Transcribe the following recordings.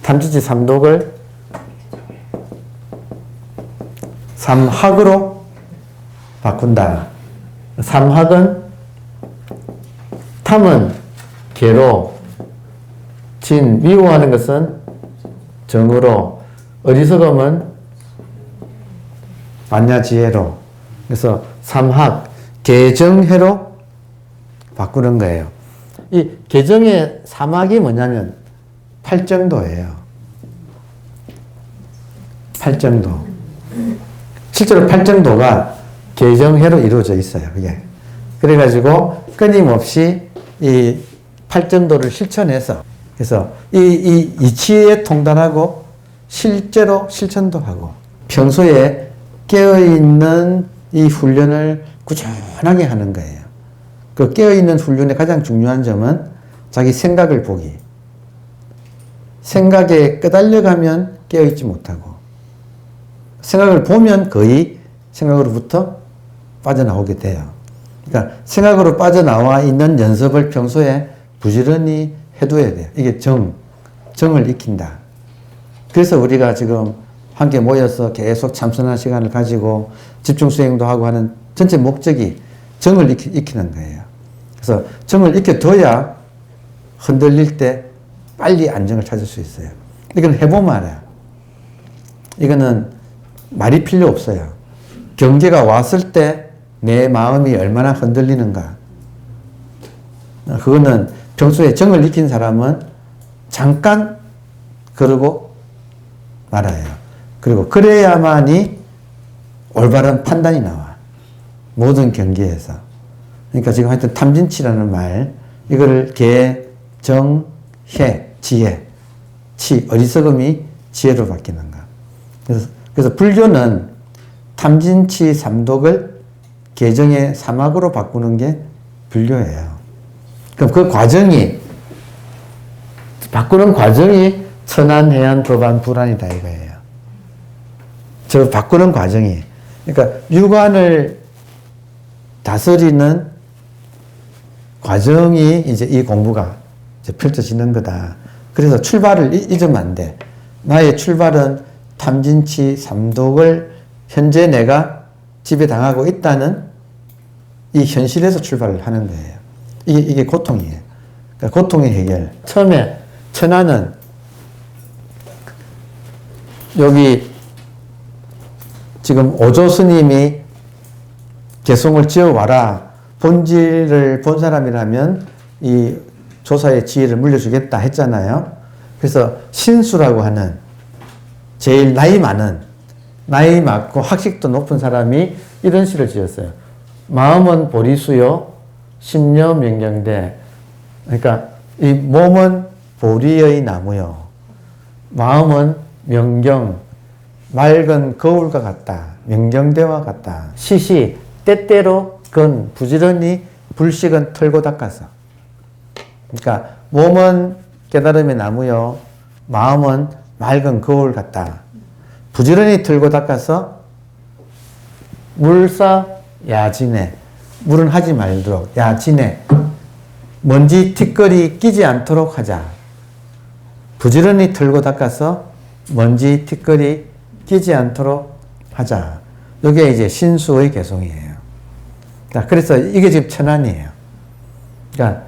탐진치 삼독을 삼학으로 바꾼다. 삼학은 탐은 계로, 진, 미워하는 것은 정으로, 어리석음은 만야지혜로. 그래서 삼학, 계정해로 바꾸는 거예요. 이 계정의 삼학이 뭐냐면 팔정도예요. 팔정도. 실제로 팔정도가 계정해로 이루어져 있어요. 그게. 그래가지고 끊임없이 이 팔정도를 실천해서, 그래서 이 이치에 통달하고 실제로 실천도 하고 평소에 깨어있는 이 훈련을 꾸준하게 하는 거예요. 그 깨어있는 훈련의 가장 중요한 점은 자기 생각을 보기. 생각에 끄달려가면 깨어있지 못하고, 생각을 보면 거의 생각으로부터 빠져나오게 돼요. 그러니까 생각으로 빠져나와 있는 연습을 평소에 부지런히 해둬야 돼요. 이게 정을 익힌다. 그래서 우리가 지금 함께 모여서 계속 참선하는 시간을 가지고 집중 수행도 하고 하는 전체 목적이 정을 익히는 거예요. 그래서 정을 익혀둬야 흔들릴 때 빨리 안정을 찾을 수 있어요. 이건 해보면 알아요. 이거는 말이 필요 없어요. 경계가 왔을 때 내 마음이 얼마나 흔들리는가. 그거는 평소에 정을 익힌 사람은 잠깐 그러고 말아요. 그리고 그래야만이 올바른 판단이 나와. 모든 경계에서. 그러니까 지금 하여튼 탐진치라는 말, 이거를 계, 정, 해, 지혜. 치, 어리석음이 지혜로 바뀌는가. 그래서 불교는 탐진치 삼독을 계정의 삼학으로 바꾸는 게 불교예요. 그럼 그 과정이, 바꾸는 과정이 천안, 해안, 도반, 불안이다 이거예요. 저 바꾸는 과정이. 그러니까 육안을 다스리는 과정이 이제 이 공부가 이제 펼쳐지는 거다. 그래서 출발을 잊으면 안 돼. 나의 출발은 탐진치 삼독을 현재 내가 지배당하고 있다는 이 현실에서 출발을 하는 거예요. 이게 고통이에요. 그러니까 고통의 해결. 처음에 천안은 여기 지금 오조 스님이 개송을 지어와라. 본질을 본 사람이라면 이 조사의 지혜를 물려주겠다 했잖아요. 그래서 신수라고 하는 제일 나이 많고 학식도 높은 사람이 이런 시를 지었어요. 마음은 보리수요, 심려 명경대. 그러니까 이 몸은 보리의 나무요, 마음은 명경, 맑은 거울과 같다. 명경대와 같다. 시시, 때때로 건 부지런히 불식은 털고 닦아서. 그러니까 몸은 깨달음의 나무요, 마음은 맑은 거울 같다. 부지런히 털고 닦아서 물사 야진해. 물은 하지 말도록. 야진해. 먼지 티끌이 끼지 않도록 하자. 부지런히 털고 닦아서 먼지 티끌이 끼지 않도록 하자. 이게 이제 신수의 개송이에요. 그래서 이게 지금 천안이에요. 그러니까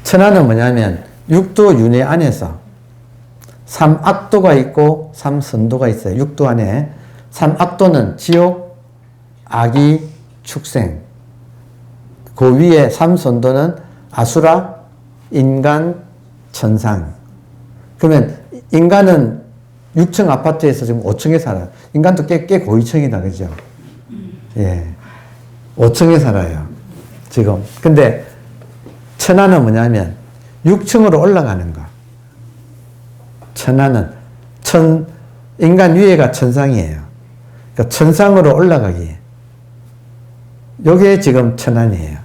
천안은 뭐냐면 육도 윤회 안에서 삼악도가 있고 삼선도가 있어요. 육도 안에 삼악도는 지옥, 악이, 축생. 그 위에 삼선도는 아수라, 인간, 천상. 그러면 인간은 6층 아파트에서 지금 5층에 살아요. 인간도 꽤 고위층이다, 그죠? 예. 5층에 살아요. 지금. 근데 천안은 뭐냐면 6층으로 올라가는 거. 천안은 인간 위에가 천상이에요. 그러니까 천상으로 올라가기. 요게 지금 천안이에요.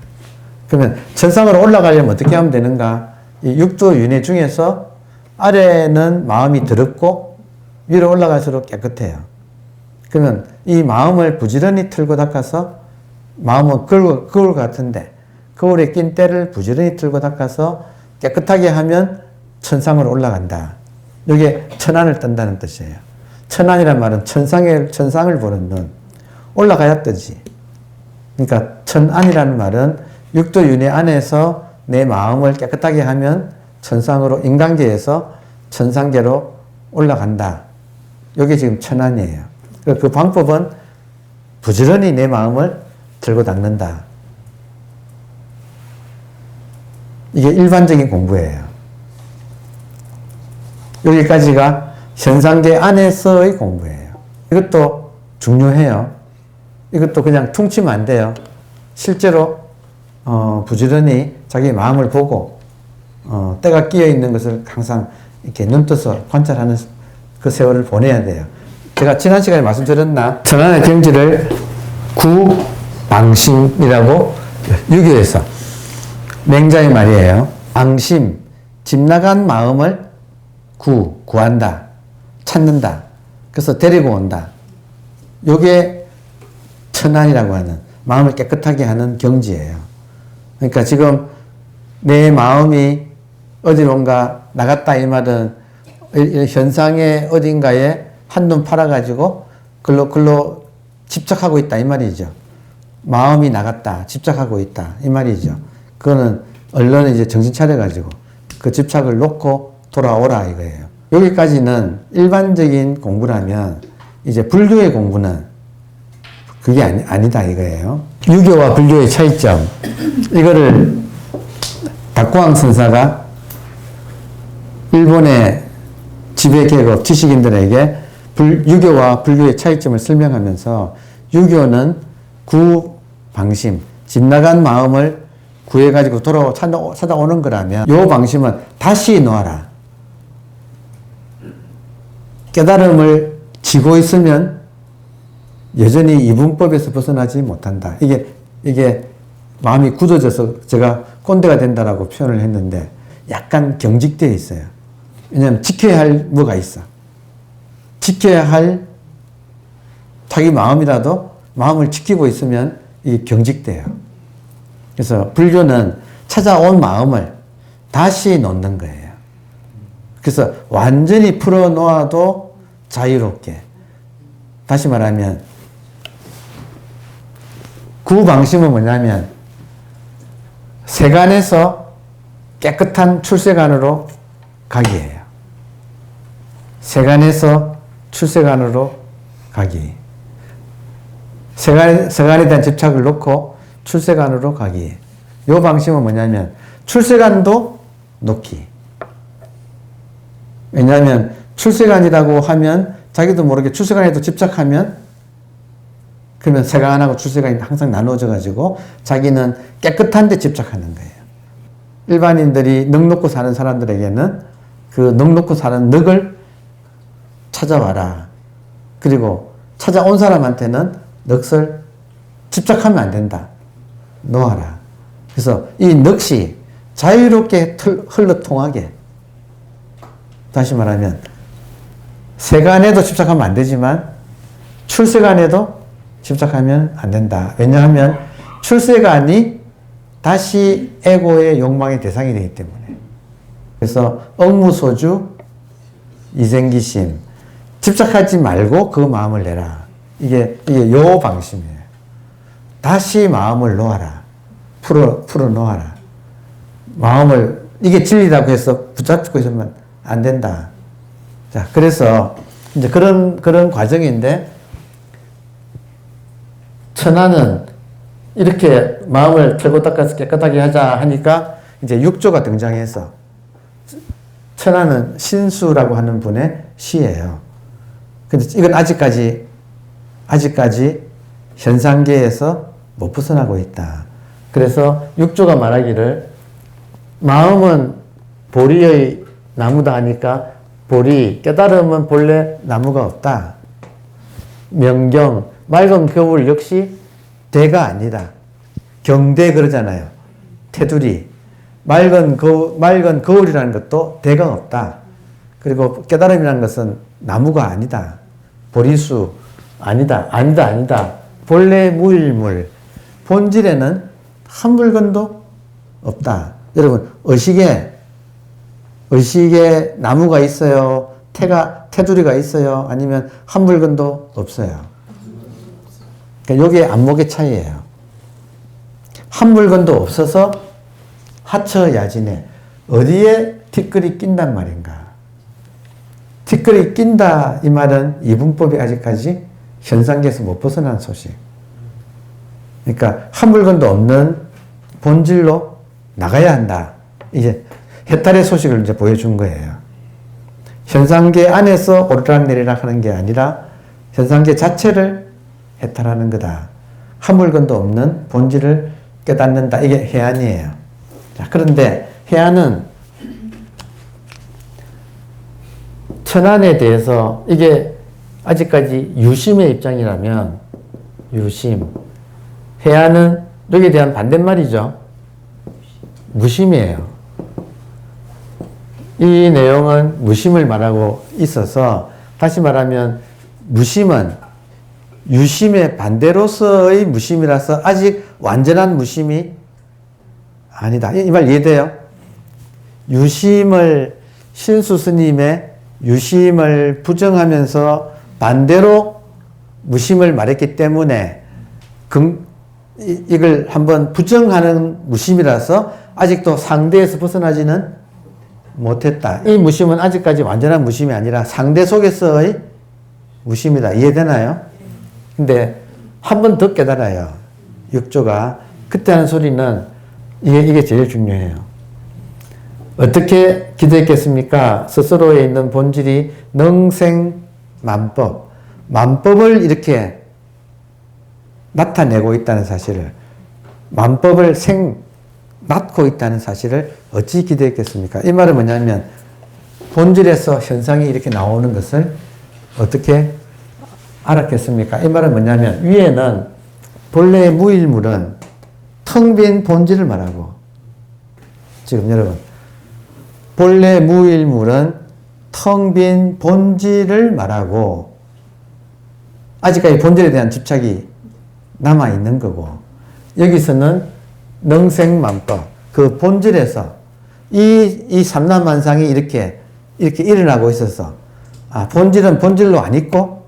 그러면 천상으로 올라가려면 어떻게 하면 되는가? 이 육도 윤회 중에서 아래는 마음이 더럽고 위로 올라갈수록 깨끗해요. 그러면 이 마음을 부지런히 틀고 닦아서, 마음은 거울 같은데 거울에 낀 때를 부지런히 틀고 닦아서 깨끗하게 하면 천상으로 올라간다. 이게 천안을 뜬다는 뜻이에요. 천안이란 말은 천상을 보는 눈. 올라가야 뜨지. 그러니까 천안이라는 말은 육도윤회 안에서 내 마음을 깨끗하게 하면 천상으로, 인간계에서 천상계로 올라간다. 이게 지금 천안이에요. 그 방법은 부지런히 내 마음을 들고 닦는다. 이게 일반적인 공부예요. 여기까지가 현상계 안에서의 공부예요. 이것도 중요해요. 이것도 그냥 퉁치면 안 돼요. 실제로 부지런히 자기 마음을 보고 때가 끼어 있는 것을 항상 이렇게 눈떠서 관찰하는 그 세월을 보내야 돼요. 제가 지난 시간에 말씀드렸나? 천안의 경지를 구방심이라고 유교에서 맹자의 말이에요. 방심, 집 나간 마음을 구한다, 찾는다. 그래서 데리고 온다. 요게 천안이라고 하는, 마음을 깨끗하게 하는 경지예요. 그러니까 지금 내 마음이 어디론가 나갔다 이 말은 현상의 어딘가에 한눈 팔아가지고 글로 집착하고 있다 이 말이죠. 마음이 나갔다, 집착하고 있다 이 말이죠. 그거는 언론에 이제 정신 차려가지고 그 집착을 놓고 돌아오라 이거예요. 여기까지는 일반적인 공부라면 이제 불교의 공부는 그게 아니다 이거예요. 유교와 불교의 차이점, 이거를 다쿠왕 선사가 일본의 지배계급 지식인들에게 유교와 불교의 차이점을 설명하면서, 유교는 구방심, 집 나간 마음을 구해가지고 찾아오는 거라면, 요 방심은 다시 놓아라. 깨달음을 지고 있으면 여전히 이분법에서 벗어나지 못한다. 이게 마음이 굳어져서 제가 꼰대가 된다라고 표현을 했는데, 약간 경직되어 있어요. 왜냐하면 지켜야 할 뭐가 있어. 지켜야 할 자기 마음이라도 마음을 지키고 있으면 이게 경직돼요. 그래서 불교는 찾아온 마음을 다시 놓는 거예요. 그래서 완전히 풀어놓아도 자유롭게. 다시 말하면 구방심은 뭐냐면 세간에서 깨끗한 출세간으로 가기예요. 세간에서 출세간으로 가기. 세간에 대한 집착을 놓고 출세간으로 가기. 요 방식은 뭐냐면 출세간도 놓기. 왜냐하면 출세간이라고 하면 자기도 모르게 출세간에도 집착하면, 그러면 세간하고 출세간이 항상 나누어져 가지고 자기는 깨끗한 데 집착하는 거예요. 일반인들이 넋 놓고 사는 사람들에게는 그 넋 놓고 사는 넋을 찾아와라. 그리고 찾아온 사람한테는 넋을 집착하면 안 된다. 놓아라. 그래서 이 넋이 자유롭게 흘러통하게, 다시 말하면 세간에도 집착하면 안 되지만 출세간에도 집착하면 안 된다. 왜냐하면 출세간이 다시 에고의 욕망의 대상이 되기 때문에. 그래서 억무소주, 이생기심, 집착하지 말고 그 마음을 내라. 이게 요 방심이에요. 다시 마음을 놓아라. 풀어 놓아라. 마음을, 이게 진리라고 해서 붙잡고 있으면 안 된다. 자, 그래서 이제 그런 과정인데, 천안은 이렇게 마음을 털고 닦아서 깨끗하게 하자 하니까 이제 육조가 등장해서, 천안은 신수라고 하는 분의 시예요. 근데 이건 아직까지 현상계에서 못 벗어나고 있다. 그래서 육조가 말하기를, 마음은 보리의 나무다 하니까, 보리, 깨달음은 본래 나무가 없다. 명경, 맑은 겨울 역시 대가 아니다. 경대 그러잖아요. 테두리. 맑은 거울이라는 것도 대가 없다. 그리고 깨달음이라는 것은 나무가 아니다. 보리수 아니다. 본래 무일물. 본질에는 한 물건도 없다. 여러분, 의식에 나무가 있어요? 테두리가 있어요? 아니면 한 물건도 없어요? 그러니까 요게 안목의 차이예요. 한 물건도 없어서 하처야진에 어디에 티끌이 낀단 말인가? 티끌이 낀다 이 말은 이분법이 아직까지 현상계에서 못 벗어난 소식. 그러니까 한 물건도 없는 본질로 나가야 한다. 이제 해탈의 소식을 이제 보여준 거예요. 현상계 안에서 오르락내리락 하는 게 아니라 현상계 자체를 해탈하는 거다. 한 물건도 없는 본질을 깨닫는다. 이게 해안이에요. 자, 그런데 해안은 천안에 대해서 이게 아직까지 유심의 입장이라면 유심. 해안은 여기에 대한 반대말이죠. 무심이에요. 이 내용은 무심을 말하고 있어서 다시 말하면 무심은 유심의 반대로서의 무심이라서 아직 완전한 무심이 아니다. 이 말 이해돼요? 유심을 신수 스님의 유심을 부정하면서 반대로 무심을 말했기 때문에 이걸 한번 부정하는 무심이라서 아직도 상대에서 벗어나지는 못했다. 이 무심은 아직까지 완전한 무심이 아니라 상대 속에서의 무심이다. 이해되나요? 근데 한 번 더 깨달아요. 육조가. 그때 하는 소리는 이게 제일 중요해요. 어떻게 기도했겠습니까? 스스로에 있는 본질이 능생만법, 만법을 이렇게 나타내고 있다는 사실을, 만법을 낳고 있다는 사실을 어찌 기대했겠습니까? 이 말은 뭐냐면 본질에서 현상이 이렇게 나오는 것을 어떻게 알았겠습니까? 이 말은 뭐냐면 위에는 본래의 무일물은 텅 빈 본질을 말하고, 지금 여러분 본래 무일물은 텅 빈 본질을 말하고 아직까지 본질에 대한 집착이 남아있는 거고, 여기서는 능생만법, 그 본질에서 이 삼라만상이 이렇게 일어나고 있어서 본질은 본질로 안 있고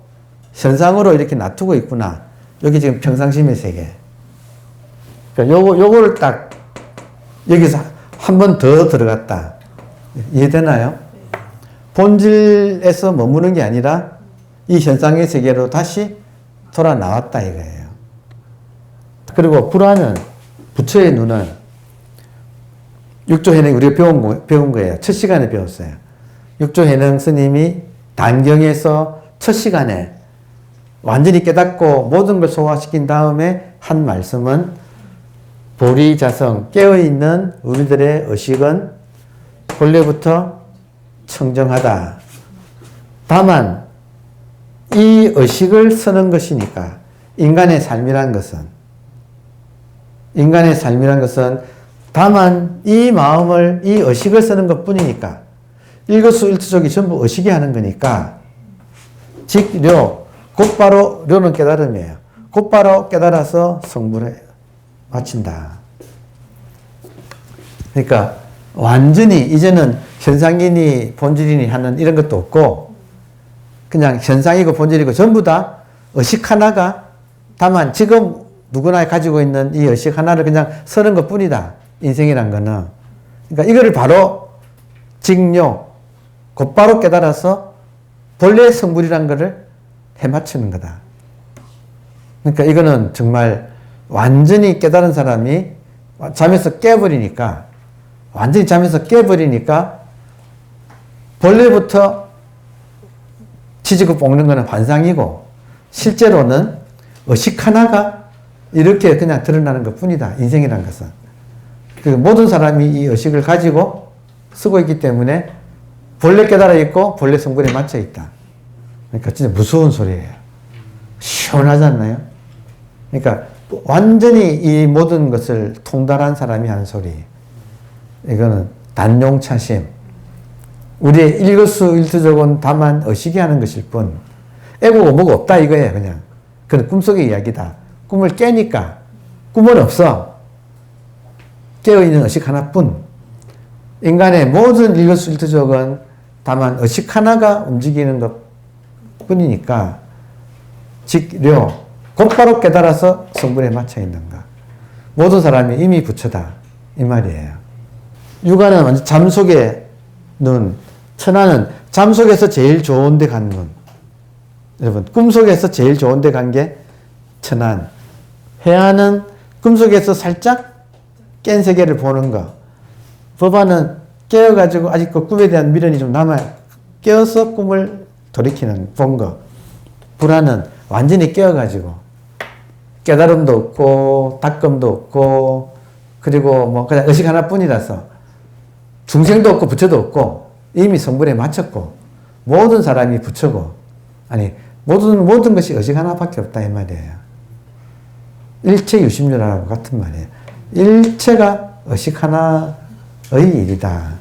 현상으로 이렇게 놔두고 있구나. 여기 지금 평상심의 세계. 그러니까 요거를 딱 여기서 한 번 더 들어갔다. 이해되나요? 본질에서 머무는 게 아니라 이 현상의 세계로 다시 돌아 나왔다 이거예요. 그리고 불화는, 부처의 눈은 육조해능 우리가 배운 거예요. 첫 시간에 배웠어요. 육조해능 스님이 단경에서 첫 시간에 완전히 깨닫고 모든 걸 소화시킨 다음에 한 말씀은 보리자성, 깨어있는 우리들의 의식은 본래부터 청정하다. 다만 이 의식을 쓰는 것이니까 인간의 삶이란 것은 다만 이 마음을, 이 의식을 쓰는 것 뿐이니까 일거수일투족이 전부 의식이 하는 거니까 직료, 곧바로 료는 깨달음이에요. 곧바로 깨달아서 성불에 마친다. 그러니까 완전히 이제는 현상이니 본질이니 하는 이런 것도 없고 그냥 현상이고 본질이고 전부 다 의식 하나가, 다만 지금 누구나 가지고 있는 이 의식 하나를 그냥 쓰는 것 뿐이다. 인생이란 거는. 그러니까 이거를 바로 직료, 곧바로 깨달아서 본래의 성불이란 거를 해맞추는 거다. 그러니까 이거는 정말 완전히 깨달은 사람이 잠에서 깨버리니까, 완전히 잠에서 깨버리니까 본래부터 치지고 볶는 거는 환상이고 실제로는 의식 하나가 이렇게 그냥 드러나는 것 뿐이다. 인생이라는 것은. 그리고 모든 사람이 이 의식을 가지고 쓰고 있기 때문에 본래 깨달아 있고 본래 성불에 맞춰 있다. 그러니까 진짜 무서운 소리예요. 시원하지 않나요? 그러니까 완전히 이 모든 것을 통달한 사람이 하는 소리. 이거는 단용차심. 우리의 일거수일투족은 다만 의식이 하는 것일 뿐 애고고 뭐가 없다 이거예요. 그냥 그건 꿈속의 이야기다. 꿈을 깨니까 꿈은 없어. 깨어있는 의식 하나뿐. 인간의 모든 일거수일투족은 다만 의식 하나가 움직이는 것 뿐이니까 직료 곧바로 깨달아서 성분에 맞춰 있는가. 모든 사람이 이미 부처다 이 말이에요. 육아는 완전 잠 속의 눈, 천하는 잠 속에서 제일 좋은 데 간 눈. 여러분 꿈속에서 제일 좋은 데 간 게 천안. 회화는 꿈속에서 살짝 깬 세계를 보는 거. 법화는 깨어가지고 아직 그 꿈에 대한 미련이 좀 남아요. 깨어서 꿈을 돌이키는 본 거. 불화는 완전히 깨어가지고 깨달음도 없고 닦음도 없고 그리고 뭐 그냥 의식 하나뿐이라서 중생도 없고 부처도 없고 이미 성분에 맞췄고 모든 사람이 부처고 아니 모든 것이 의식 하나밖에 없다 이 말이에요. 일체 유심률하고 같은 말이에요. 일체가 의식 하나의 일이다.